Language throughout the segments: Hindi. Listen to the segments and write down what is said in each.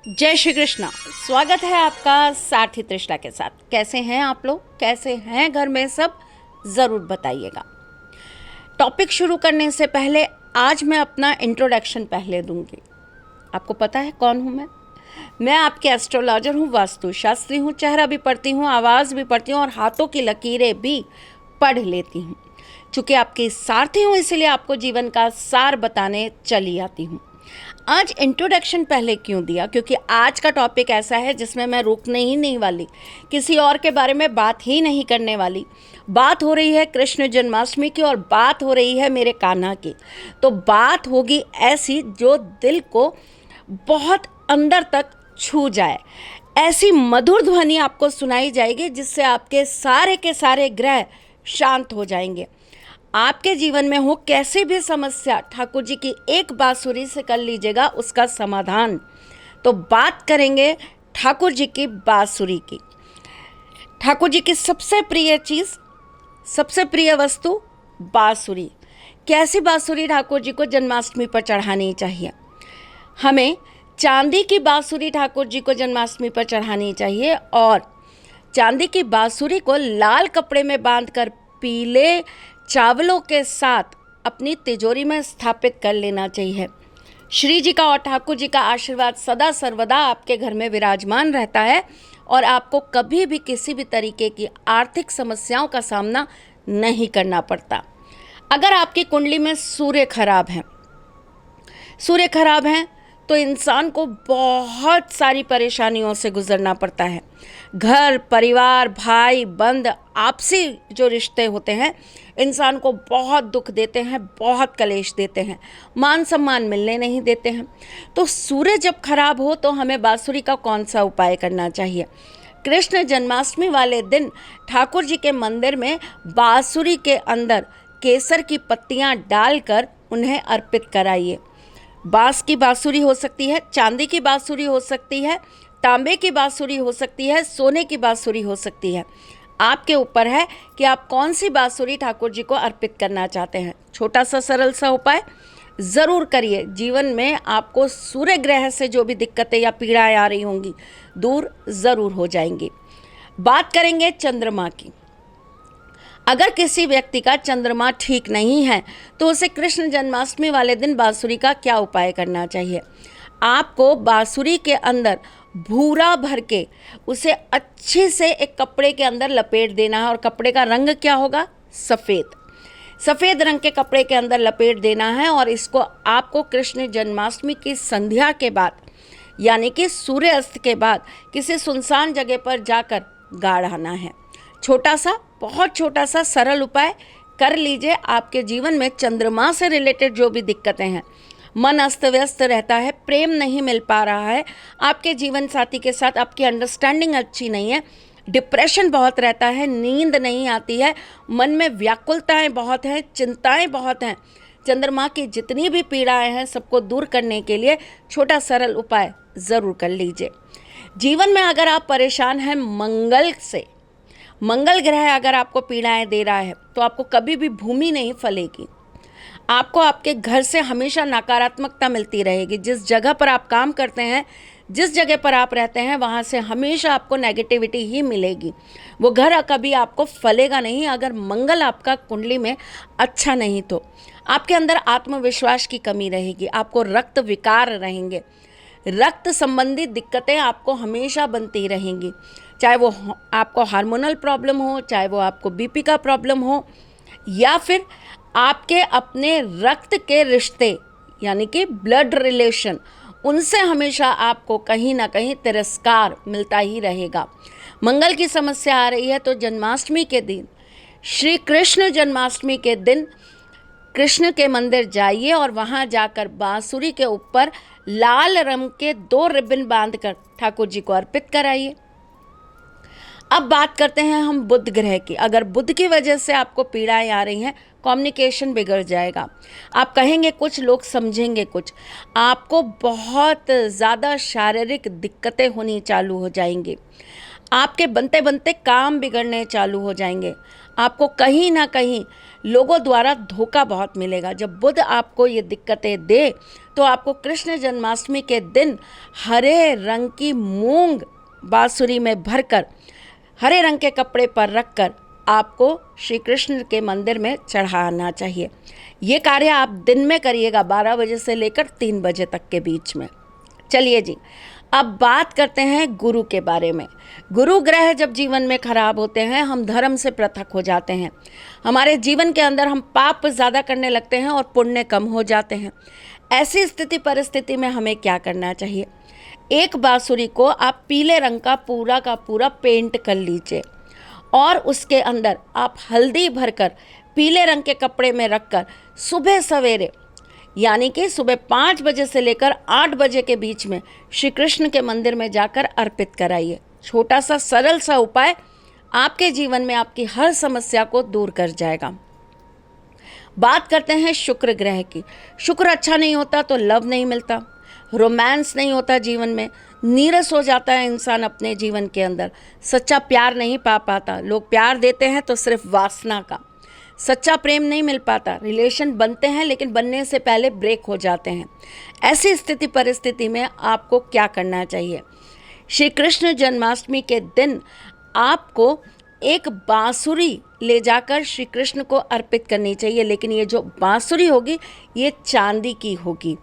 जय श्री कृष्णा। स्वागत है आपका सारथी तृष्णा के साथ। कैसे हैं आप लोग, कैसे हैं घर में सब, ज़रूर बताइएगा। टॉपिक शुरू करने से पहले आज मैं अपना इंट्रोडक्शन पहले दूंगी। आपको पता है कौन हूँ मैं आपके एस्ट्रोलॉजर हूँ, वास्तु शास्त्री हूँ, चेहरा भी पढ़ती हूँ, आवाज़ भी पढ़ती हूँ और हाथों की लकीरें भी पढ़ लेती हूँ। चूँकि आपकी सारथी हूँ इसलिए आपको जीवन का सार बताने चली आती हूँ। आज इंट्रोडक्शन पहले क्यों दिया, क्योंकि आज का टॉपिक ऐसा है जिसमें मैं रुकने ही नहीं वाली, किसी और के बारे में बात ही नहीं करने वाली। बात हो रही है कृष्ण जन्माष्टमी की और बात हो रही है मेरे कान्हा की। तो बात होगी ऐसी जो दिल को बहुत अंदर तक छू जाए। ऐसी मधुर ध्वनि आपको सुनाई जाएगी जिससे आपके सारे के सारे ग्रह शांत हो जाएंगे। आपके जीवन में हो कैसी भी समस्या, ठाकुर जी की एक बांसुरी से कर लीजिएगा उसका समाधान। तो बात करेंगे ठाकुर जी की बांसुरी की। ठाकुर जी की सबसे प्रिय चीज़, सबसे प्रिय वस्तु बांसुरी। कैसी बांसुरी ठाकुर जी को जन्माष्टमी पर चढ़ानी चाहिए? हमें चांदी की बांसुरी ठाकुर जी को जन्माष्टमी पर चढ़ानी चाहिए और चांदी की बांसुरी को लाल कपड़े में बांधकर पीले चावलों के साथ अपनी तिजोरी में स्थापित कर लेना चाहिए। श्री जी का और ठाकुर जी का आशीर्वाद सदा सर्वदा आपके घर में विराजमान रहता है और आपको कभी भी किसी भी तरीके की आर्थिक समस्याओं का सामना नहीं करना पड़ता। अगर आपकी कुंडली में सूर्य खराब है तो इंसान को बहुत सारी परेशानियों से गुजरना पड़ता है। घर परिवार, भाई बंद, आपसी जो रिश्ते होते हैं इंसान को बहुत दुख देते हैं, बहुत कलेश देते हैं, मान सम्मान मिलने नहीं देते हैं। तो सूर्य जब खराब हो तो हमें बांसुरी का कौन सा उपाय करना चाहिए? कृष्ण जन्माष्टमी वाले दिन ठाकुर जी के मंदिर में बांसुरी के अंदर केसर की पत्तियां डालकर उन्हें अर्पित कराइए। बांस की बांसुरी हो सकती है, चांदी की बांसुरी हो सकती है, तांबे की बांसुरी हो सकती है, सोने की बांसुरी हो सकती है। आपके ऊपर है कि आप कौन सी बांसुरी ठाकुर जी को अर्पित करना चाहते हैं। छोटा सा सरल सा उपाय ज़रूर करिए। जीवन में आपको सूर्य ग्रह से जो भी दिक्कतें या पीड़ाएं आ रही होंगी दूर ज़रूर हो जाएंगी। बात करेंगे चंद्रमा की। अगर किसी व्यक्ति का चंद्रमा ठीक नहीं है तो उसे कृष्ण जन्माष्टमी वाले दिन बांसुरी का क्या उपाय करना चाहिए? आपको बांसुरी के अंदर भूरा भर के उसे अच्छे से एक कपड़े के अंदर लपेट देना है और कपड़े का रंग क्या होगा? सफ़ेद रंग के कपड़े के अंदर लपेट देना है और इसको आपको कृष्ण जन्माष्टमी की संध्या के बाद यानी कि सूर्य अस्त के बाद किसी सुनसान जगह पर जाकर गाड़ आना है। छोटा सा, बहुत छोटा सा सरल उपाय कर लीजिए। आपके जीवन में चंद्रमा से रिलेटेड जो भी दिक्कतें हैं, मन अस्त व्यस्त रहता है, प्रेम नहीं मिल पा रहा है, आपके जीवन साथी के साथ आपकी अंडरस्टैंडिंग अच्छी नहीं है, डिप्रेशन बहुत रहता है, नींद नहीं आती है, मन में व्याकुलताएं बहुत हैं, चिंताएं बहुत हैं, चंद्रमा की जितनी भी पीड़ाएं हैं सबको दूर करने के लिए छोटा सरल उपाय ज़रूर कर लीजिए। जीवन में अगर आप परेशान हैं मंगल से, मंगल ग्रह अगर आपको पीड़ाएं दे रहा है तो आपको कभी भी भूमि नहीं फलेगी। आपको आपके घर से हमेशा नकारात्मकता मिलती रहेगी। जिस जगह पर आप काम करते हैं, जिस जगह पर आप रहते हैं वहाँ से हमेशा आपको नेगेटिविटी ही मिलेगी। वो घर कभी आपको फलेगा नहीं अगर मंगल आपका कुंडली में अच्छा नहीं तो। आपके अंदर आत्मविश्वास की कमी रहेगी, आपको रक्त विकार रहेंगे, रक्त संबंधी दिक्कतें आपको हमेशा बनती रहेंगी। चाहे वो आपको हार्मोनल प्रॉब्लम हो, चाहे वो आपको बीपी का प्रॉब्लम हो या फिर आपके अपने रक्त के रिश्ते यानी कि ब्लड रिलेशन, उनसे हमेशा आपको कहीं ना कहीं तिरस्कार मिलता ही रहेगा। मंगल की समस्या आ रही है तो जन्माष्टमी के दिन, श्री कृष्ण जन्माष्टमी के दिन कृष्ण के मंदिर जाइए और वहाँ जाकर बांसुरी के ऊपर लाल रंग के 2 रिबन बांधकर ठाकुर जी को अर्पित कराइए। अब बात करते हैं हम बुध ग्रह की। अगर बुध की वजह से आपको पीड़ाएं आ रही हैं, कम्युनिकेशन बिगड़ जाएगा, आप कहेंगे कुछ, लोग समझेंगे कुछ, आपको बहुत ज़्यादा शारीरिक दिक्कतें होनी चालू हो जाएंगी, आपके बनते बनते काम बिगड़ने चालू हो जाएंगे, आपको कहीं ना कहीं लोगों द्वारा धोखा बहुत मिलेगा। जब बुध आपको ये दिक्कतें दे तो आपको कृष्ण जन्माष्टमी के दिन हरे रंग की मूंग बांसुरी में भरकर हरे रंग के कपड़े पर रखकर आपको श्री कृष्ण के मंदिर में चढ़ाना चाहिए। ये कार्य आप दिन में करिएगा 12 बजे से लेकर 3 बजे तक के बीच में। चलिए जी, अब बात करते हैं गुरु के बारे में। गुरु ग्रह जब जीवन में खराब होते हैं, हम धर्म से पृथक हो जाते हैं। हमारे जीवन के अंदर हम पाप ज़्यादा करने लगते हैं और पुण्य कम हो जाते हैं। ऐसी स्थिति परिस्थिति में हमें क्या करना चाहिए? एक बांसुरी को आप पीले रंग का पूरा पेंट कर लीजिए और उसके अंदर आप हल्दी भरकर पीले रंग के कपड़े में रखकर सुबह सवेरे यानी कि सुबह 5 बजे से लेकर 8 बजे के बीच में श्री कृष्ण के मंदिर में जाकर अर्पित कराइए। छोटा सा सरल सा उपाय आपके जीवन में आपकी हर समस्या को दूर कर जाएगा। बात करते हैं शुक्र ग्रह की। शुक्र अच्छा नहीं होता तो लव नहीं मिलता, रोमांस नहीं होता, जीवन में नीरस हो जाता है इंसान अपने जीवन के अंदर, सच्चा प्यार नहीं पा पाता। लोग प्यार देते हैं तो सिर्फ वासना का, सच्चा प्रेम नहीं मिल पाता। रिलेशन बनते हैं लेकिन बनने से पहले ब्रेक हो जाते हैं। ऐसी स्थिति परिस्थिति में आपको क्या करना चाहिए? श्री कृष्ण जन्माष्टमी के दिन आपको एक बांसुरी ले जाकर श्री कृष्ण को अर्पित करनी चाहिए, लेकिन ये जो बांसुरी होगी ये चांदी की होगी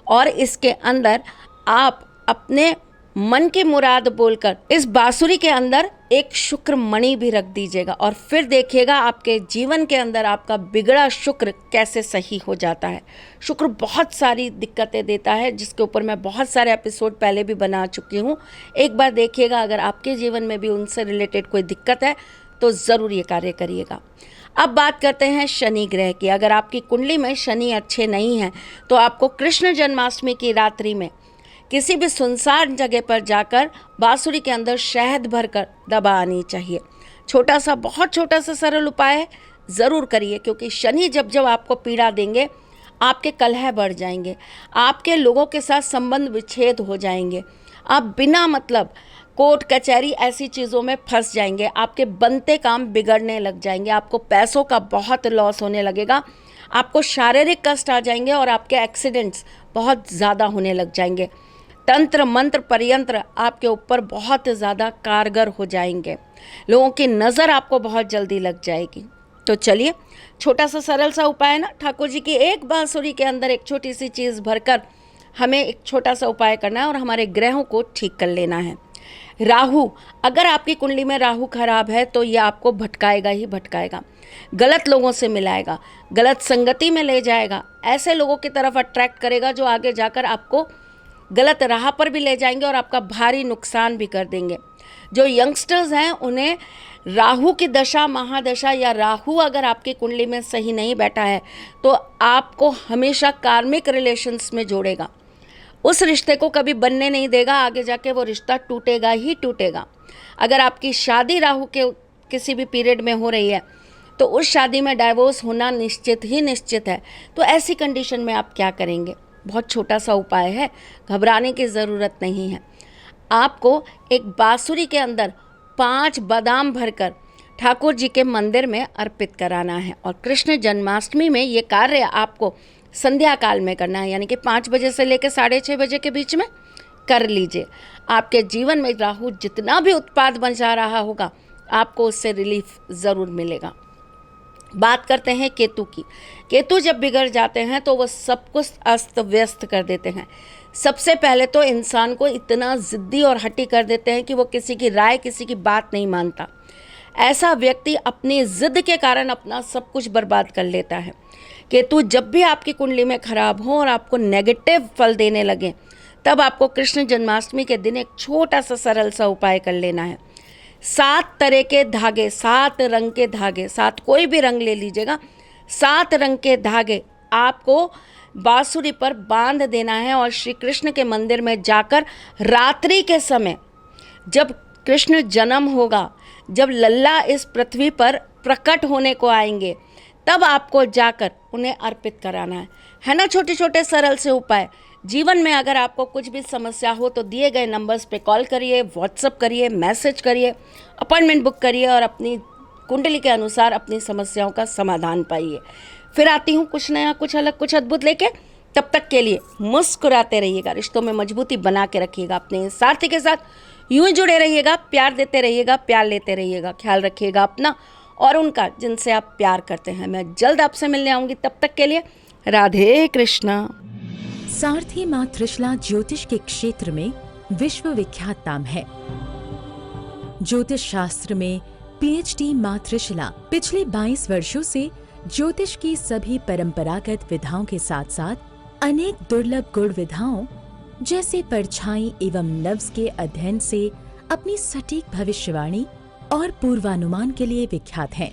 और इसके अंदर आप अपने मन की मुराद बोलकर इस बांसुरी के अंदर एक शुक्र मणि भी रख दीजिएगा और फिर देखिएगा आपके जीवन के अंदर आपका बिगड़ा शुक्र कैसे सही हो जाता है। शुक्र बहुत सारी दिक्कतें देता है, जिसके ऊपर मैं बहुत सारे एपिसोड पहले भी बना चुकी हूँ। एक बार देखिएगा, अगर आपके जीवन में भी उनसे रिलेटेड कोई दिक्कत है तो ज़रूर ये कार्य करिएगा। अब बात करते हैं शनि ग्रह की। अगर आपकी कुंडली में शनि अच्छे नहीं हैं तो आपको कृष्ण जन्माष्टमी की रात्रि में किसी भी सुनसान जगह पर जाकर बांसुरी के अंदर शहद भरकर दबा आनी चाहिए। छोटा सा, बहुत छोटा सा सरल उपाय है, ज़रूर करिए, क्योंकि शनि जब जब आपको पीड़ा देंगे आपके कलह बढ़ जाएंगे, आपके लोगों के साथ संबंध विच्छेद हो जाएंगे, आप बिना मतलब कोर्ट कचहरी ऐसी चीज़ों में फंस जाएंगे, आपके बनते काम बिगड़ने लग जाएंगे, आपको पैसों का बहुत लॉस होने लगेगा, आपको शारीरिक कष्ट आ जाएंगे और आपके एक्सीडेंट्स बहुत ज़्यादा होने लग जाएंगे। तंत्र मंत्र परयंत्र आपके ऊपर बहुत ज़्यादा कारगर हो जाएंगे, लोगों की नज़र आपको बहुत जल्दी लग जाएगी। तो चलिए, छोटा सा सरल सा उपाय है ना, ठाकुर जी की एक बांसुरी के अंदर एक छोटी सी चीज़ भरकर हमें एक छोटा सा उपाय करना है और हमारे ग्रहों को ठीक कर लेना है। राहु, अगर आपकी कुंडली में राहु खराब है तो ये आपको भटकाएगा ही भटकाएगा, गलत लोगों से मिलाएगा, गलत संगति में ले जाएगा, ऐसे लोगों की तरफ अट्रैक्ट करेगा जो आगे जाकर आपको गलत राह पर भी ले जाएंगे और आपका भारी नुकसान भी कर देंगे। जो यंगस्टर्स हैं उन्हें राहु की दशा, महादशा या राहु अगर आपकी कुंडली में सही नहीं बैठा है तो आपको हमेशा कार्मिक रिलेशंस में जोड़ेगा, उस रिश्ते को कभी बनने नहीं देगा, आगे जाके वो रिश्ता टूटेगा ही टूटेगा। अगर आपकी शादी राहु के किसी भी पीरियड में हो रही है तो उस शादी में डाइवोर्स होना निश्चित ही निश्चित है। तो ऐसी कंडीशन में आप क्या करेंगे? बहुत छोटा सा उपाय है, घबराने की ज़रूरत नहीं है। आपको एक बांसुरी के अंदर 5 बादाम भरकर ठाकुर जी के मंदिर में अर्पित कराना है और कृष्ण जन्माष्टमी में ये कार्य आपको संध्या काल में करना है, यानी कि 5 बजे से लेकर 6:30 बजे के बीच में कर लीजिए। आपके जीवन में राहु जितना भी उत्पाद बचा रहा होगा आपको उससे रिलीफ ज़रूर मिलेगा। बात करते हैं केतु की। केतु जब बिगड़ जाते हैं तो वो सब कुछ अस्त व्यस्त कर देते हैं। सबसे पहले तो इंसान को इतना ज़िद्दी और हठी कर देते हैं कि वो किसी की राय, किसी की बात नहीं मानता। ऐसा व्यक्ति अपनी ज़िद के कारण अपना सब कुछ बर्बाद कर लेता है। केतु जब भी आपकी कुंडली में खराब हो और आपको नेगेटिव फल देने लगे तब आपको कृष्ण जन्माष्टमी के दिन एक छोटा सा सरल सा उपाय कर लेना है। 7 तरह के धागे, 7 रंग के धागे, 7 कोई भी रंग ले लीजिएगा, 7 रंग के धागे आपको बांसुरी पर बांध देना है और श्री कृष्ण के मंदिर में जाकर रात्रि के समय जब कृष्ण जन्म होगा, जब लल्ला इस पृथ्वी पर प्रकट होने को आएंगे तब आपको जाकर उन्हें अर्पित कराना है ना। छोटे छोटे सरल से उपाय। जीवन में अगर आपको कुछ भी समस्या हो तो दिए गए नंबर्स पे कॉल करिए, व्हाट्सअप करिए, मैसेज करिए, अपॉइंटमेंट बुक करिए और अपनी कुंडली के अनुसार अपनी समस्याओं का समाधान पाइए। फिर आती हूँ कुछ नया, कुछ अलग, कुछ अद्भुत लेके। तब तक के लिए मुस्कुराते रहिएगा, रिश्तों में मजबूती बना के रखिएगा, अपने साथी के साथ यूं ही जुड़े रहिएगा, प्यार देते रहिएगा, प्यार लेते रहिएगा, ख्याल रखिएगा अपना और उनका जिनसे आप प्यार करते हैं। मैं जल्द आपसे मिलने आऊंगी, तब तक के लिए राधे कृष्णा। सारथी मां त्रिशला ज्योतिष के क्षेत्र में विश्व विख्यात नाम है। ज्योतिष शास्त्र में पीएचडी मां त्रिशला पिछले 22 वर्षों से ज्योतिष की सभी परंपरागत विधाओं के साथ साथ अनेक दुर्लभ गुण विधाओं जैसे परछाई एवं नव्स के अध्ययन से अपनी सटीक भविष्यवाणी और पूर्वानुमान के लिए विख्यात हैं।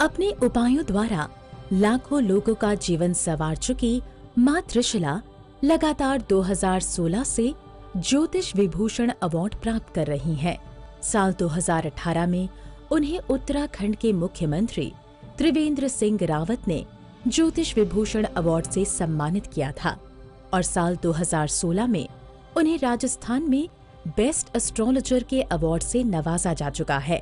अपने उपायों द्वारा लाखों लोगों का जीवन संवार चुकी मां त्रिशला लगातार 2016 से ज्योतिष विभूषण अवार्ड प्राप्त कर रही हैं। साल 2018 में उन्हें उत्तराखंड के मुख्यमंत्री त्रिवेंद्र सिंह रावत ने ज्योतिष विभूषण अवार्ड से सम्मानित किया था और साल 2016 में उन्हें राजस्थान में बेस्ट एस्ट्रोलॉजर के अवार्ड से नवाजा जा चुका है।